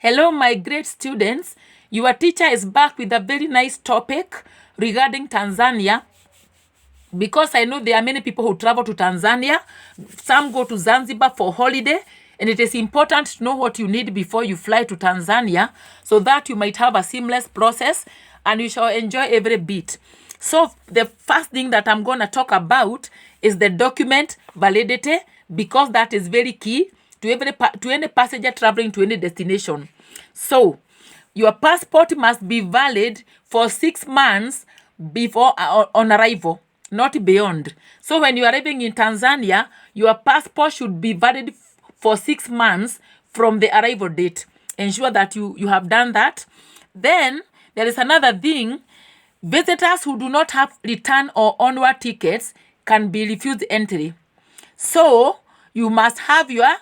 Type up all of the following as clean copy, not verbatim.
Hello, my great students. Your teacher is back with a very nice topic regarding Tanzania, because I know there are many people who travel to Tanzania. Some go to Zanzibar for holiday, and it is important to know what you need before you fly to Tanzania so that you might have a seamless process and you shall enjoy every bit. So the first thing that I'm going to talk about is the document validity, because that is very key to any passenger traveling to any destination. So your passport must be valid for 6 months before on arrival, not beyond. So when you are arriving in Tanzania, your passport should be valid for 6 months from the arrival date. Ensure that you have done that. Then there is another thing. Visitors who do not have return or onward tickets can be refused entry. So you must have your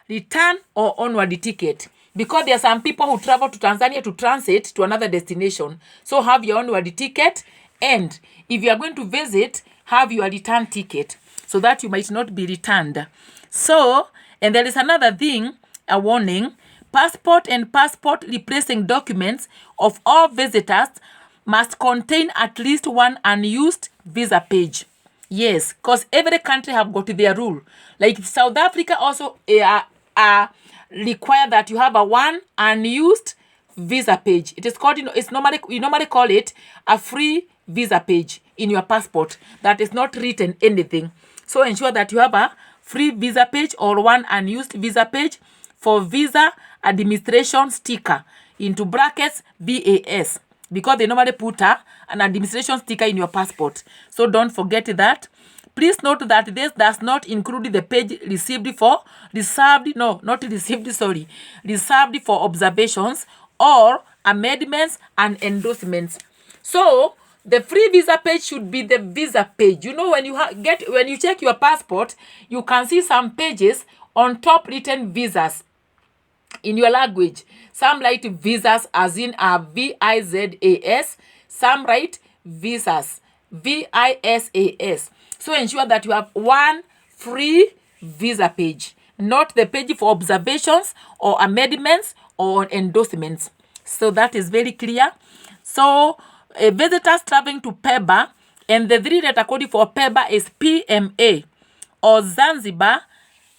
return or onward ticket, because there are some people who travel to Tanzania to transit to another destination. So have your onward ticket, and if you are going to visit, have your return ticket so that you might not be returned. So, and there is another thing, a warning: passport and passport replacing documents of all visitors must contain at least one unused visa page. Yes, because every country have got their rule. Like South Africa also require that you have a one unused visa page. It is called, we normally call it a free visa page in your passport that is not written anything. So ensure that you have a free visa page or one unused visa page for visa administration sticker, into brackets VAS, because they normally put an administration sticker in your passport. So don't forget that. Please note that this does not include the page reserved for observations or amendments and endorsements. So the free visa page should be the visa page. You know, when you check your passport, you can see some pages on top written visas in your language. Some write visas as in VIZAS. Some write visas, VISAS. So ensure that you have one free visa page, not the page for observations or amendments or endorsements. So that is very clear. So visitors traveling to Pemba, and the 3-letter code for Pemba is PMA, or Zanzibar,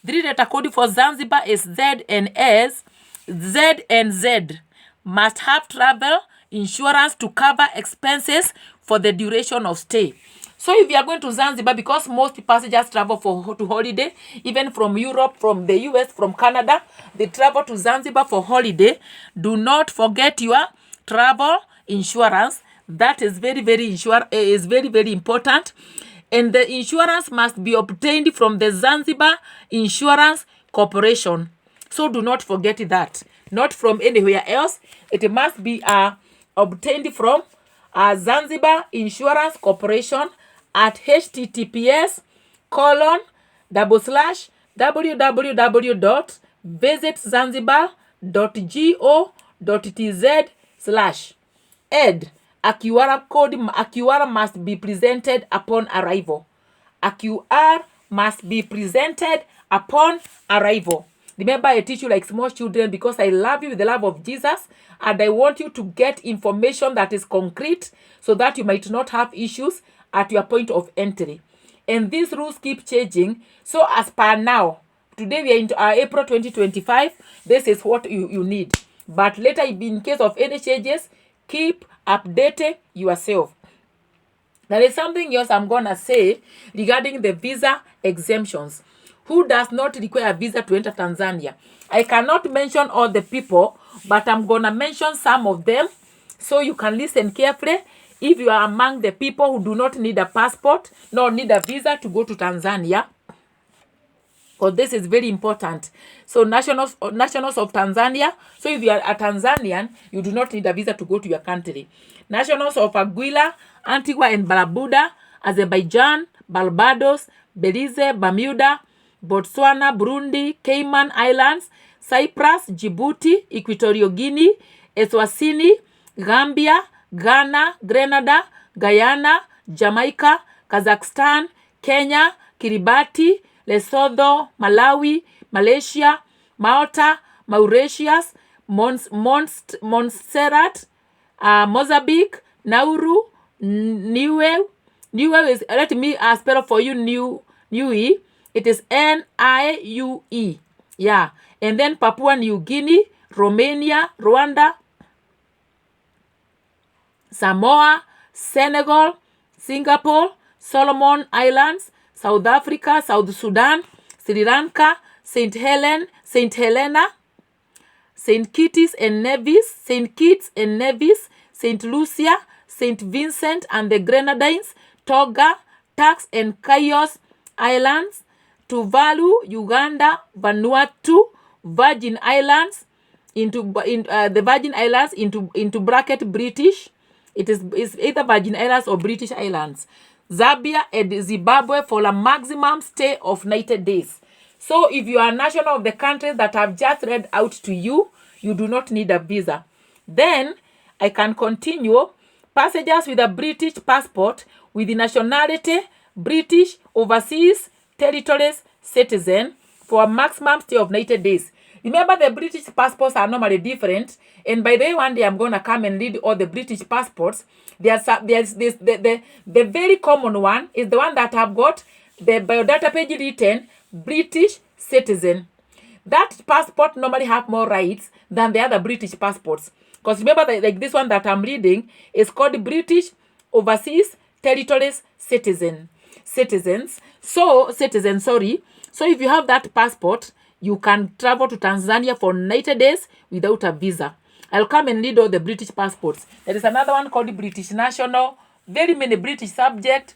3-letter code for Zanzibar is ZNS. Z and Z must have travel insurance to cover expenses for the duration of stay. So if you are going to Zanzibar, because most passengers travel to holiday, even from Europe, from the US, from Canada, they travel to Zanzibar for holiday, do not forget your travel insurance. That is very, very important. And the insurance must be obtained from the Zanzibar Insurance Corporation. So do not forget that. Not from anywhere else. It must be obtained from Zanzibar Insurance Corporation at https://www.visitzanzibar.go.tz/ed. A QR must be presented upon arrival. A QR must be presented upon arrival. Remember, I teach you like small children, because I love you with the love of Jesus, and I want you to get information that is concrete so that you might not have issues at your point of entry. And these rules keep changing. So as per now, today we are into April 2025, this is what you need. But later, in case of any changes, keep updating yourself. There is something else I'm going to say regarding the visa exemptions. Who does not require a visa to enter Tanzania? I cannot mention all the people, but I'm going to mention some of them so you can listen carefully. If you are among the people who do not need a passport, nor need a visa to go to Tanzania, because this is very important. So nationals of Tanzania. So if you are a Tanzanian, you do not need a visa to go to your country. Nationals of Anguilla, Antigua and Barbuda, Azerbaijan, Barbados, Belize, Bermuda, Botswana, Burundi, Cayman Islands, Cyprus, Djibouti, Equatorial Guinea, Eswatini, Gambia, Ghana, Grenada, Guyana, Jamaica, Kazakhstan, Kenya, Kiribati, Lesotho, Malawi, Malaysia, Malta, Mauritius, Montserrat, Mozambique, Nauru, Niue. Niue is, let me spell for you Niue. It is Niue. Yeah. And then Papua New Guinea, Romania, Rwanda, Samoa, Senegal, Singapore, Solomon Islands, South Africa, South Sudan, Sri Lanka, St. Helena, St. Kitts and Nevis, St. Lucia, St. Vincent and the Grenadines, Tonga, Turks and Caicos Islands, Tuvalu, Uganda, Vanuatu, Virgin Islands, the Virgin Islands into bracket British. It is either Virgin Islands or British Islands. Zambia and Zimbabwe for a maximum stay of 90 days. So if you are a national of the countries that I've just read out to you, you do not need a visa. Then I can continue. Passengers with a British passport with the nationality British overseas territories citizen for a maximum stay of 90 days. Remember, the British passports are normally different. And by the way, one day I'm going to come and read all the British passports. There's this, the very common one is the one that I've got the biodata page written British citizen. That passport normally have more rights than the other British passports. Because remember, like this one that I'm reading is called British Overseas Territories Citizens. So if you have that passport, you can travel to Tanzania for 90 days without a visa. I'll come and read all the British passports. There is another one called British National, very many British subject,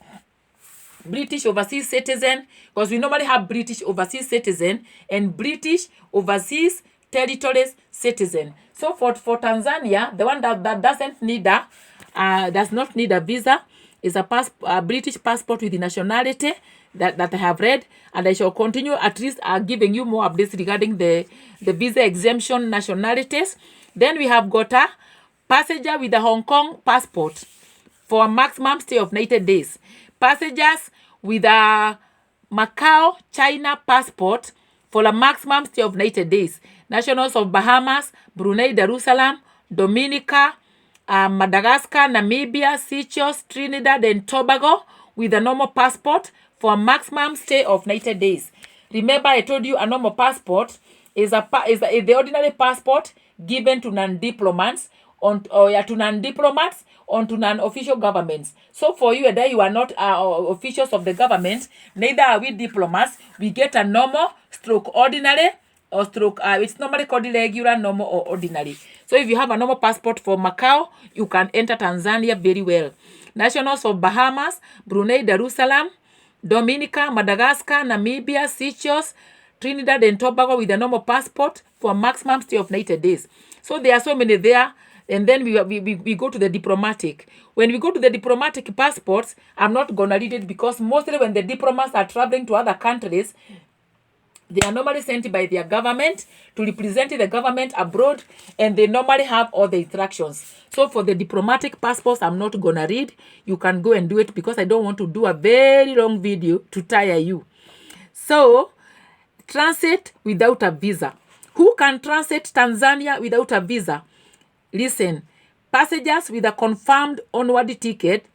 British Overseas Citizen, because we normally have British Overseas Citizen and British Overseas Territories Citizen. So for Tanzania, the one that does not need a visa is a British passport with the nationality that I have read, and I shall continue at least giving you more updates regarding the visa exemption nationalities. Then we have got a passenger with a Hong Kong passport for a maximum stay of 90 days. Passengers with a Macau, China passport for a maximum stay of 90 days. Nationals of Bahamas, Brunei Darussalam, Dominica, Madagascar, Namibia, Seychelles, Trinidad and Tobago with a normal passport for a maximum stay of 90 days. Remember, I told you a normal passport is the ordinary passport given to non-diplomats to non-official governments. So for you and I, you are not officials of the government, neither are we diplomats. We get a normal stroke ordinary or stroke, it's normally called regular, normal or ordinary. So if you have a normal passport for Macau, you can enter Tanzania very well. Nationals of Bahamas, Brunei Darussalam, Dominica, Madagascar, Namibia, Seychelles, Trinidad and Tobago with a normal passport for a maximum stay of 90 days. So there are so many there. And then we go to the diplomatic. When we go to the diplomatic passports, I'm not going to read it because mostly when the diplomats are traveling to other countries, they are normally sent by their government to represent the government abroad, and they normally have all the instructions. So for the diplomatic passports, I'm not going to read. You can go and do it because I don't want to do a very long video to tire you. So, transit without a visa. Who can transit Tanzania without a visa? Listen, passengers with a confirmed onward ticket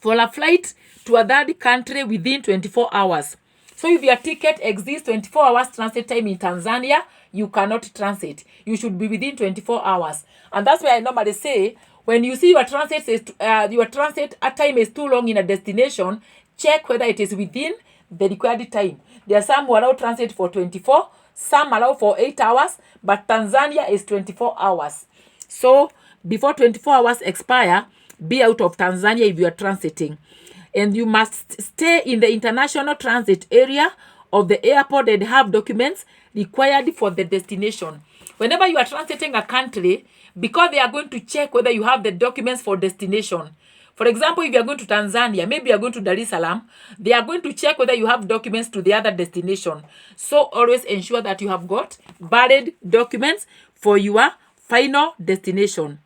for a flight to a third country within 24 hours. So if your ticket exists 24 hours transit time in Tanzania, you cannot transit. You should be within 24 hours. And that's why I normally say, when you see your transit time is too long in a destination, check whether it is within the required time. There are some who allow transit for 24, some allow for 8 hours, but Tanzania is 24 hours. So before 24 hours expire, be out of Tanzania if you are transiting. And you must stay in the international transit area of the airport and have documents required for the destination. Whenever you are transiting a country, because they are going to check whether you have the documents for destination. For example, if you are going to Tanzania, maybe you are going to Dar es Salaam, they are going to check whether you have documents to the other destination. So always ensure that you have got valid documents for your final destination.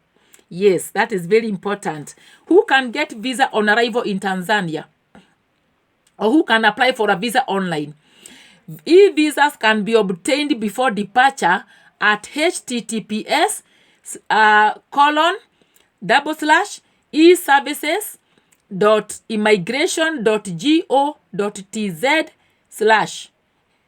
Yes, that is very important. Who can get visa on arrival in Tanzania? Or who can apply for a visa online? E-visas can be obtained before departure at https colon /eservices.immigration.go.tz/.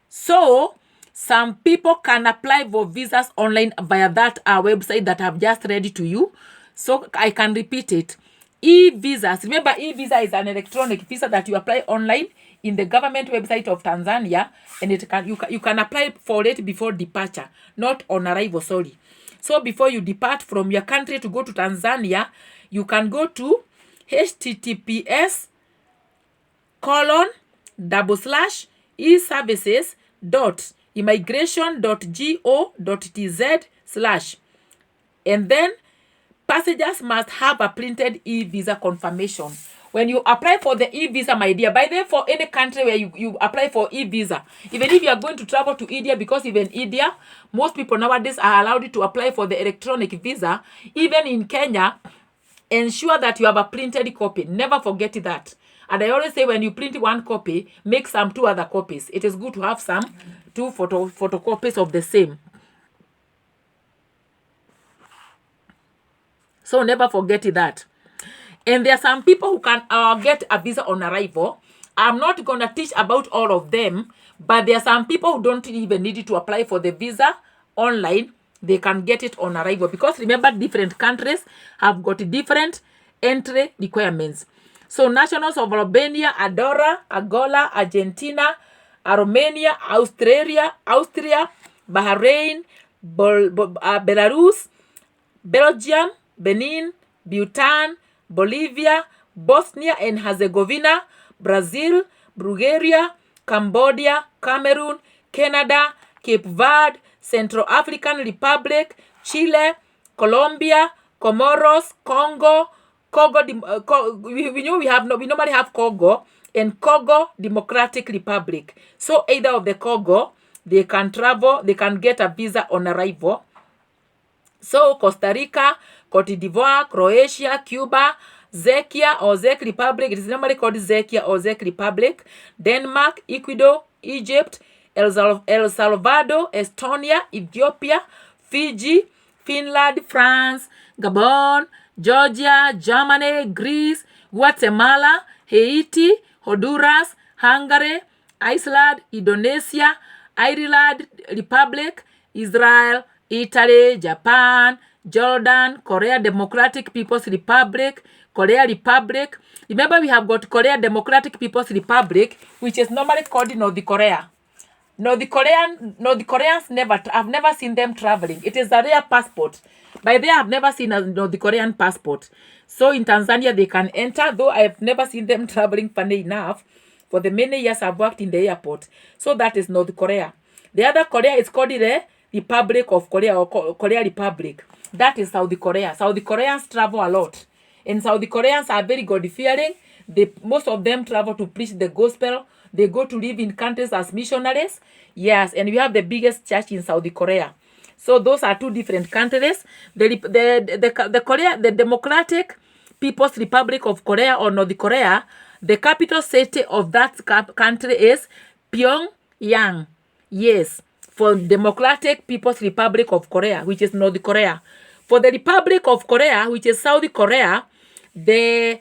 So some people can apply for visas online via that website that I've just read to you. So I can repeat it. E-visas. Remember, e-visa is an electronic visa that you apply online in the government website of Tanzania, and you can apply for it before departure, not on arrival, sorry. So before you depart from your country to go to Tanzania, you can go to https /eservices.immigration.go.tz/. And then passengers must have a printed e-visa confirmation. When you apply for the e-visa, my dear, by the way, for any country where you apply for e-visa, even if you are going to travel to India, because even India, most people nowadays are allowed to apply for the electronic visa. Even in Kenya, ensure that you have a printed copy. Never forget that. And I always say, when you print one copy, make some 2 other copies. It is good to have some 2 photocopies of the same. So never forget that. And there are some people who can get a visa on arrival. I'm not going to teach about all of them, but there are some people who don't even need to apply for the visa online. They can get it on arrival, because remember, different countries have got different entry requirements. So nationals of Albania, Andorra, Angola, Argentina, Romania, Austria, Bahrain, Belarus, Belgium, Benin, Bhutan, Bolivia, Bosnia and Herzegovina, Brazil, Bulgaria, Cambodia, Cameroon, Canada, Cape Verde, Central African Republic, Chile, Colombia, Comoros, Congo, we normally have Congo and Congo Democratic Republic. So either of the Congo, they can travel, they can get a visa on arrival. So Costa Rica, Cote d'Ivoire, Croatia, Cuba, Czechia or Czech Republic, it is normally called Czechia or Czech Republic, Denmark, Ecuador, Egypt, El Salvador, Estonia, Ethiopia, Fiji, Finland, France, Gabon, Georgia, Germany, Greece, Guatemala, Haiti, Honduras, Hungary, Iceland, Indonesia, Ireland Republic, Israel, Italy, Japan, Jordan, Korea Democratic People's Republic, Korea Republic. Remember, we have got Korea Democratic People's Republic, which is normally called North Korea. North Koreans I've never seen them traveling. It is a rare passport. By there, I've never seen a North Korean passport. So in Tanzania, they can enter, though I've never seen them traveling, funny enough, for the many years I've worked in the airport. So that is North Korea. The other Korea is called the Republic of Korea, or Korea Republic. That is South Korea. South Koreans travel a lot. And South Koreans are very God-fearing. Most of them travel to preach the gospel. They go to live in countries as missionaries. Yes, and we have the biggest church in South Korea. So those are 2 different countries. The Democratic People's Republic of Korea, or North Korea, the capital city of that country is Pyongyang. Yes, for Democratic People's Republic of Korea, which is North Korea. For the Republic of Korea, which is South Korea, the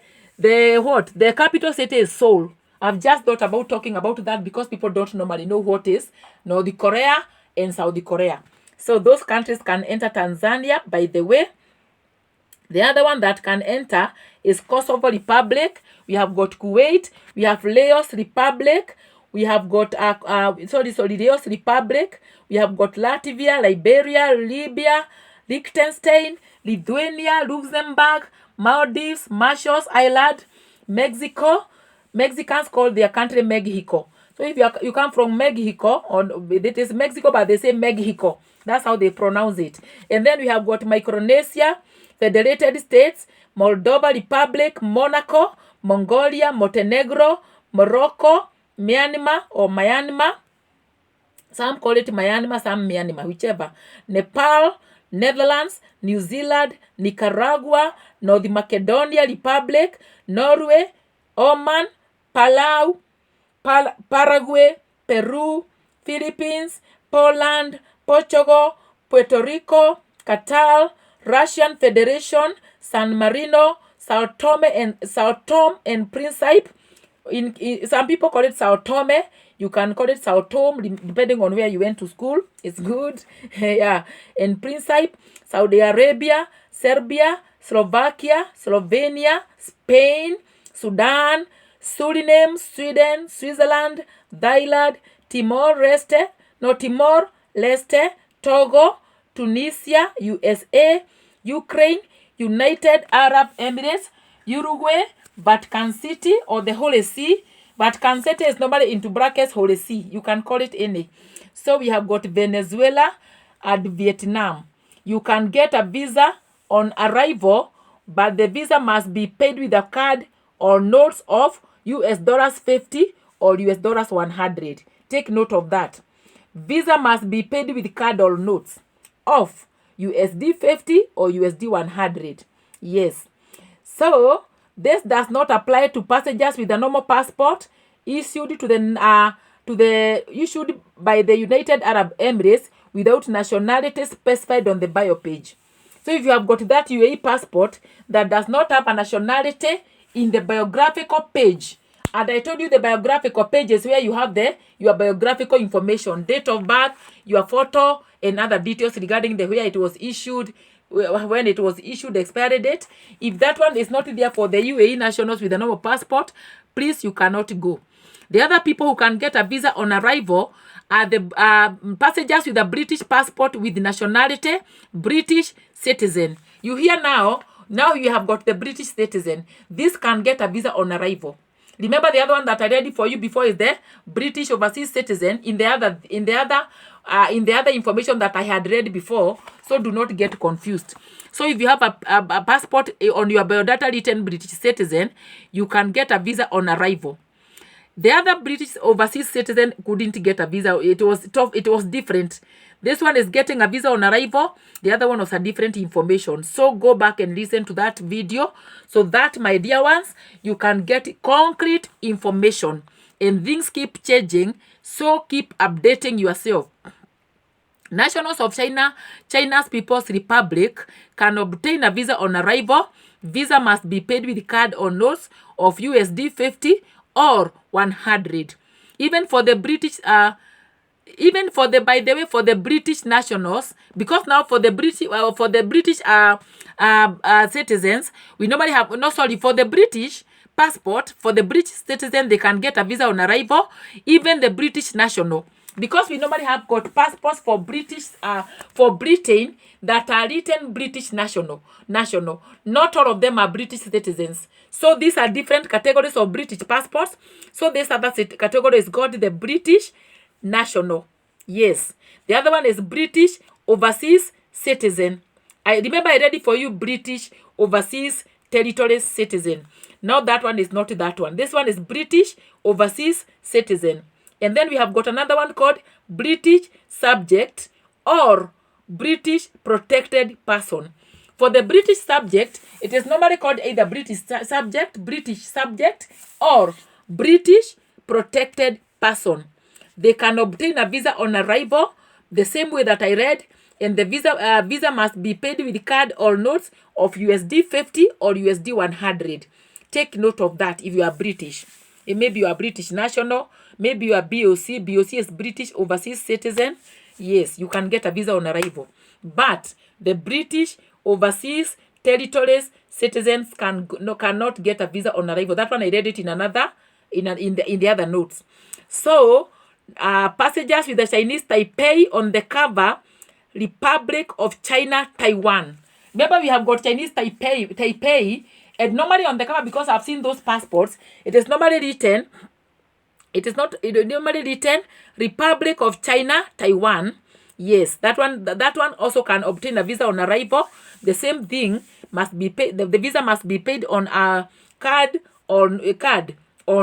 capital city is Seoul. I've just thought about talking about that because people don't normally know what is North Korea and South Korea. So those countries can enter Tanzania, by the way. The other one that can enter is Kosovo Republic. We have got Kuwait. We have Laos Republic. We have got Laos Republic. We have got Latvia, Liberia, Libya, Liechtenstein, Lithuania, Luxembourg, Maldives, Marshall Islands, Mexico. Mexicans call their country Mexico. So if you come from Mexico, or it is Mexico, but they say Mexico. That's how they pronounce it. And then we have got Micronesia, Federated States, Moldova Republic, Monaco, Mongolia, Montenegro, Morocco, Myanmar or Myanmar. Some call it Myanmar, some Myanmar, whichever. Nepal, Netherlands, New Zealand, Nicaragua, North Macedonia Republic, Norway, Oman, Palau, Paraguay, Peru, Philippines, Poland, Portugal, Puerto Rico, Qatar, Russian Federation, San Marino, Sao Tome and Principe. In some people call it Sao Tome. You can call it Sao Tome depending on where you went to school. It's good. Yeah. And Principe, Saudi Arabia, Serbia, Slovakia, Slovenia, Spain, Sudan, Suriname, Sweden, Switzerland, Thailand, Timor-Leste, Togo, Tunisia, USA, Ukraine, United Arab Emirates, Uruguay, Vatican City or the Holy See. Vatican City is normally into brackets Holy See. You can call it any. So we have got Venezuela and Vietnam. You can get a visa on arrival, but the visa must be paid with a card or notes of $50 or $100. Take note of that. Visa must be paid with card or notes of $50 or $100. Yes. So this does not apply to passengers with a normal passport issued issued by the United Arab Emirates without nationality specified on the bio page. So if you have got that UAE passport that does not have a nationality in the biographical page, and I told you the biographical page is where you have your biographical information, date of birth, your photo, and other details regarding where it was issued, when it was issued, expiry date. If that one is not there for the UAE nationals with a normal passport, please, you cannot go. The other people who can get a visa on arrival are the passengers with a British passport with nationality, British citizen. You hear now you have got the British citizen. This can get a visa on arrival. Remember the other one that I read for you before is the British overseas citizen in the other information that I had read before. So do not get confused. So if you have a passport on your biodata written British citizen, you can get a visa on arrival. The other British overseas citizen couldn't get a visa. It was tough. It was different. This one is getting a visa on arrival. The other one was a different information. So go back and listen to that video so that, my dear ones, you can get concrete information. And things keep changing, so keep updating yourself. Nationals of China's People's Republic can obtain a visa on arrival. Visa must be paid with card or notes of $50 or $100. Even for the British, for the British nationals, because now for the British citizens, we normally have for the British passport, for the British citizen, they can get a visa on arrival. Even the British national, because we normally have got passports for Britain that are written British national. Not all of them are British citizens. So these are different categories of British passports. So this other category is called the British national. Yes. The other one is British overseas citizen. I read it for you, British overseas territory citizen. Now that one is not that one. This one is British overseas citizen. And then we have got another one called British subject or British protected person. For the British subject, it is normally called either British subject, or British protected person. They can obtain a visa on arrival the same way that I read, and the visa must be paid with card or notes of $50 or $100. Take note of that if you are British. Maybe you are British national, maybe you are BOC. BOC is British overseas citizen. Yes, you can get a visa on arrival. But the British overseas territories citizens cannot get a visa on arrival. That one I read it in the other notes. So passengers with the Chinese Taipei on the cover, Republic of China, Taiwan. Remember, we have got Chinese Taipei, and normally on the cover, because I've seen those passports, it is normally written Republic of China, Taiwan. Yes, that one also can obtain a visa on arrival. The same thing must be paid. The visa must be paid on a card or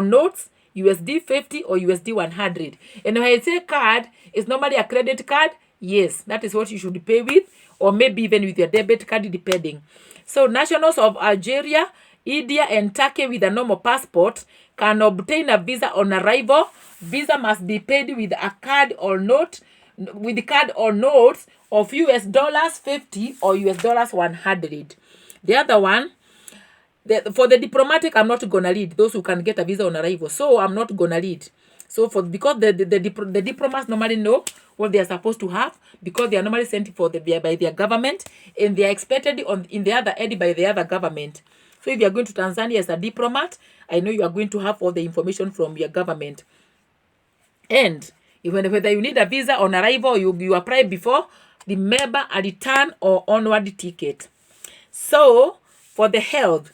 notes, $50 or $100. And when I say card, it's normally a credit card. Yes, that is what you should pay with, or maybe even with your debit card, depending. So nationals of Algeria, India, and Turkey with a normal passport can obtain a visa on arrival. Visa must be paid with a card or note, with the card or notes of US dollars 50 or US dollars 100. The other one, for the diplomatic, I'm not gonna read those who can get a visa on arrival, so I'm not gonna read. So because the diplomats normally know what they are supposed to have, because they are normally sent by their government, and they are expected in the other end by the other government. So if you are going to Tanzania as a diplomat, I know you are going to have all the information from your government. And even whether you need a visa on arrival or you apply before, remember a return or onward ticket. So for the health,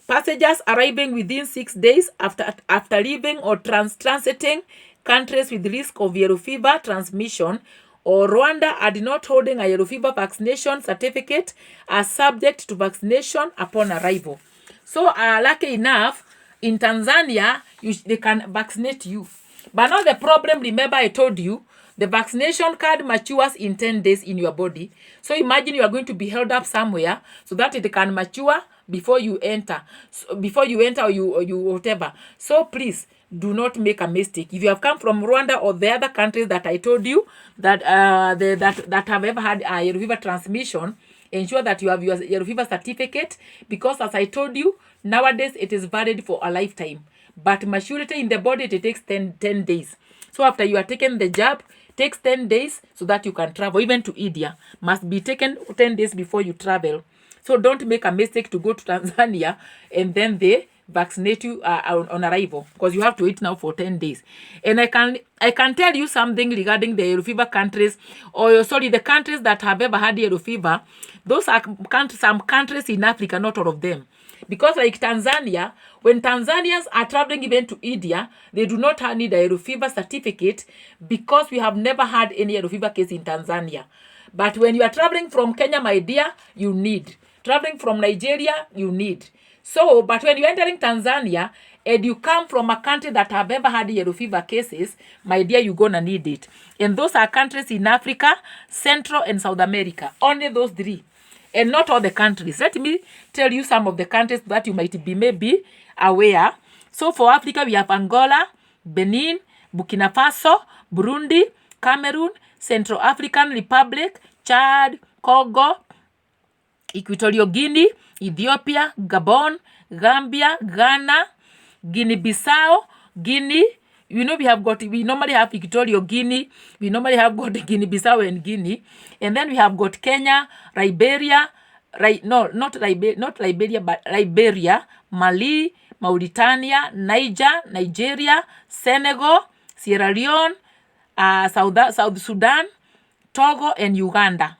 passengers arriving within 6 days after leaving or transiting countries with risk of yellow fever transmission or Rwanda and not holding a yellow fever vaccination certificate are subject to vaccination upon arrival. So lucky enough, in Tanzania, they can vaccinate you. But now the problem, remember I told you, the vaccination card matures in 10 days in your body. So imagine you are going to be held up somewhere so that it can mature before you enter. Or you whatever. So please do not make a mistake. If you have come from Rwanda or the other countries that I told you that that have ever had a yellow fever transmission, ensure that you have your yellow fever certificate, because as I told you, nowadays it is valid for a lifetime. But maturity in the body, it takes 10 days. So after you are taken the jab, takes 10 days so that you can travel. Even to India, must be taken 10 days before you travel. So don't make a mistake to go to Tanzania and then they vaccinate you on arrival, because you have to wait now for 10 days. And I can tell you something regarding the yellow fever countries, or sorry, the countries that have ever had yellow fever. Those are some countries in Africa, not all of them. Because like Tanzania, when Tanzanians are traveling even to India, they do not need a yellow fever certificate, because we have never had any yellow fever case in Tanzania. But when you are traveling from Kenya, my dear, you need. Traveling from Nigeria, you need. So, but when you're entering Tanzania and you come from a country that have ever had yellow fever cases, my dear, you're gonna need it. And those are countries in Africa, Central and South America. Only those three. And not all the countries. Let me tell you some of the countries that you might be maybe aware. So for Africa, we have Angola, Benin, Burkina Faso, Burundi, Cameroon, Central African Republic, Chad, Congo, Equatorial Guinea, Ethiopia, Gabon, Gambia, Ghana, Guinea-Bissau, Guinea. You know, we normally have Equatorial Guinea, we normally have got Guinea-Bissau and Guinea, and then we have got Kenya, Liberia, not Liberia, but Liberia, Mali, Mauritania, Nigeria, Senegal, Sierra Leone, South Sudan, Togo, and Uganda.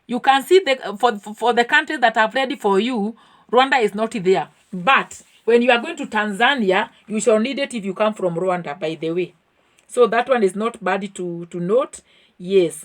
You can see for the countries that are ready for you, Rwanda is not there. But when you are going to Tanzania, you shall need it if you come from Rwanda, by the way. So that one is not bad to note. Yes.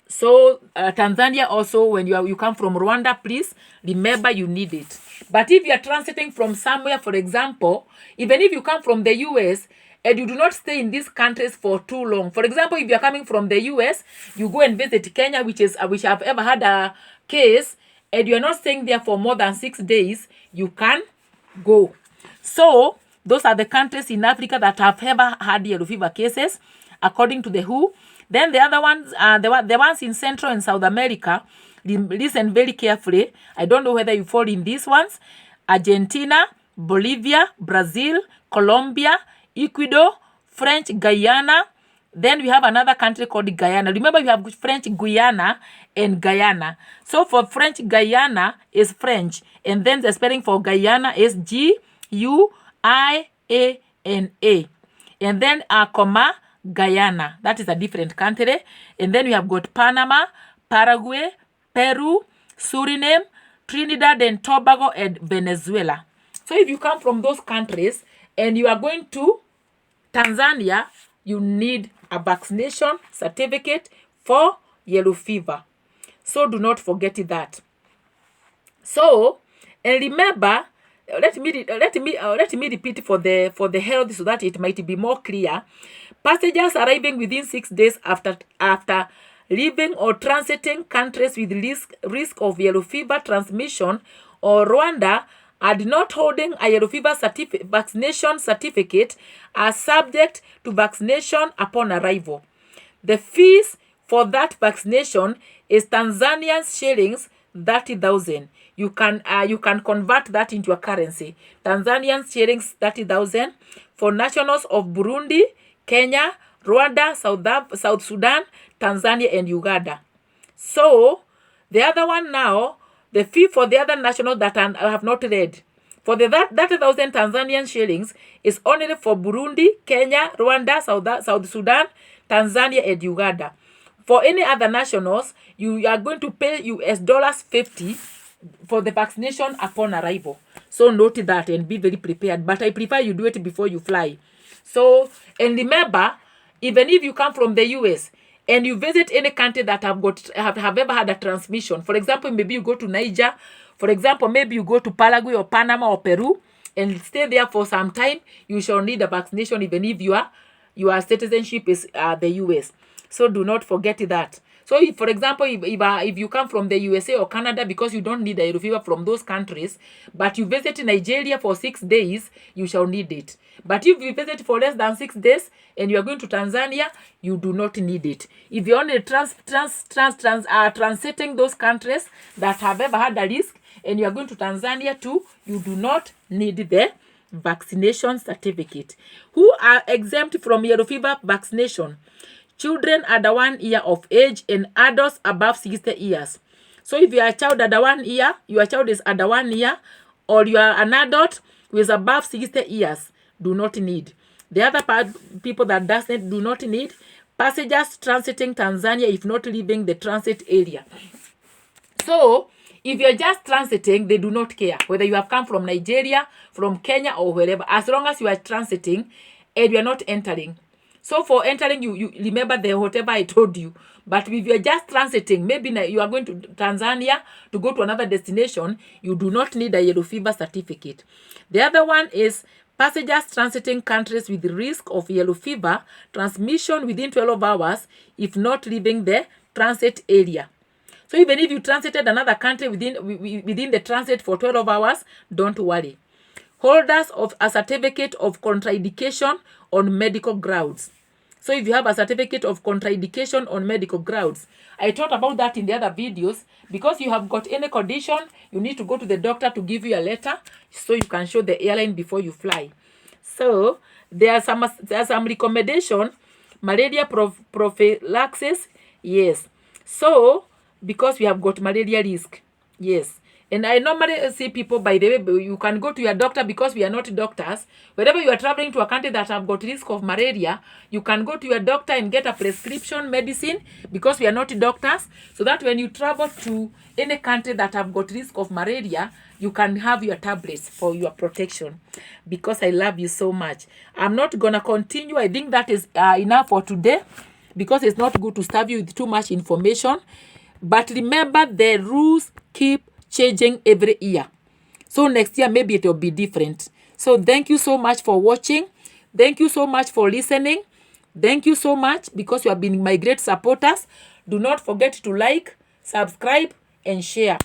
So Tanzania also, when you come from Rwanda, please remember you need it. But if you are transiting from somewhere, for example, even if you come from the US, and you do not stay in these countries for too long. For example, if you are coming from the US, you go and visit Kenya, which I've ever had a case, and you are not staying there for more than 6 days, you can go. So those are the countries in Africa that have ever had yellow fever cases, according to the WHO. Then the other ones, the ones in Central and South America, listen very carefully. I don't know whether you fall in these ones. Argentina, Bolivia, Brazil, Colombia, Ecuador, French Guyana. Then we have another country called Guyana. Remember, we have French Guyana and Guyana. So for French Guyana is French. And then the spelling for Guyana is Guiana. And then Guyana. That is a different country. And then we have got Panama, Paraguay, Peru, Suriname, Trinidad and Tobago, and Venezuela. So if you come from those countries and you are going to Tanzania, you need a vaccination certificate for yellow fever. So do not forget that. So, and remember, let me repeat for the health so that it might be more clear. Passengers arriving within 6 days after leaving or transiting countries with risk of yellow fever transmission or Rwanda and not holding a yellow fever vaccination certificate are subject to vaccination upon arrival. The fees for that vaccination is Tanzanian shillings 30,000. You can convert that into a currency. Tanzanian shillings 30,000 for nationals of Burundi, Kenya, Rwanda, South Sudan, Tanzania, and Uganda. So the other one now, the fee for the other nationals that I have not read, for the 30,000 Tanzanian shillings is only for Burundi, Kenya, Rwanda, South Sudan, Tanzania, and Uganda. For any other nationals, you are going to pay $50 for the vaccination upon arrival. So note that and be very prepared. But I prefer you do it before you fly. So, and remember, even if you come from the US and you visit any country that have ever had a transmission, for example, maybe you go to Niger, for example, maybe you go to Paraguay or Panama or Peru and stay there for some time, you shall need a vaccination even if your citizenship is the US. So do not forget that. So if, for example, if you come from the USA or Canada, because you don't need a yellow fever from those countries, but you visit Nigeria for 6 days, you shall need it. But if you visit for less than 6 days and you are going to Tanzania, you do not need it. If you're only transiting those countries that have ever had a risk and you are going to Tanzania too, you do not need the vaccination certificate. Who are exempt from yellow fever vaccination? Children under 1 year of age and adults above 60 years. So if you are a child under 1 year, your child is under 1 year, or you are an adult who is above 60 years, do not need. The other people that do not need, passengers transiting Tanzania if not leaving the transit area. So if you're just transiting, they do not care whether you have come from Nigeria, from Kenya, or wherever, as long as you are transiting and you are not entering. So for entering, you remember whatever I told you. But if you are just transiting, maybe you are going to Tanzania to go to another destination, you do not need a yellow fever certificate. The other one is passengers transiting countries with risk of yellow fever transmission within 12 hours if not leaving the transit area. So even if you transited another country within the transit for 12 hours, don't worry. Holders of a certificate of contraindication on medical grounds. So if you have a certificate of contraindication on medical grounds, I talked about that in the other videos. Because you have got any condition, you need to go to the doctor to give you a letter so you can show the airline before you fly. So there are some recommendation, malaria prophylaxis, yes. So because we have got malaria risk, yes. And I normally see people, by the way, you can go to your doctor because we are not doctors. Wherever you are traveling to a country that have got risk of malaria, you can go to your doctor and get a prescription medicine because we are not doctors. So that when you travel to any country that have got risk of malaria, you can have your tablets for your protection. Because I love you so much. I'm not going to continue. I think that is enough for today because it's not good to starve you with too much information. But remember, the rules keep changing every year. So next year, maybe it will be different. So thank you so much for watching. Thank you so much for listening. Thank you so much because you have been my great supporters. Do not forget to like, subscribe, and share.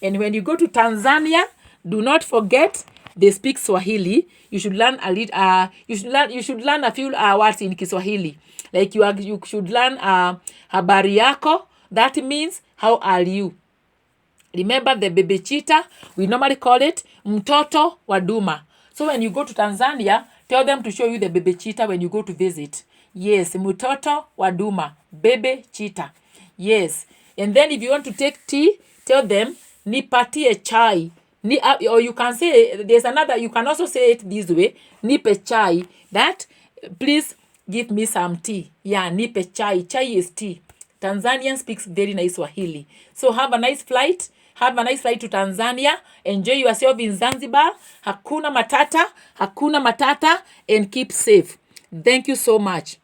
And when you go to Tanzania, do not forget they speak Swahili. You should learn you should learn a few words in Kiswahili. Like you should learn habari yako. That means how are you? Remember the baby cheetah, we normally call it mtoto wa duma. So when you go to Tanzania, tell them to show you the baby cheetah when you go to visit. Yes, mtoto wa duma, baby cheetah. Yes. And then if you want to take tea, tell them nipatie chai. Or you can say, there's another, you can also say it this way, nipe chai. That, please give me some tea. Yeah, nipe chai. Chai is tea. Tanzanian speaks very nice Swahili. So have a nice flight. Have a nice flight to Tanzania. Enjoy yourself in Zanzibar. Hakuna matata, and keep safe. Thank you so much.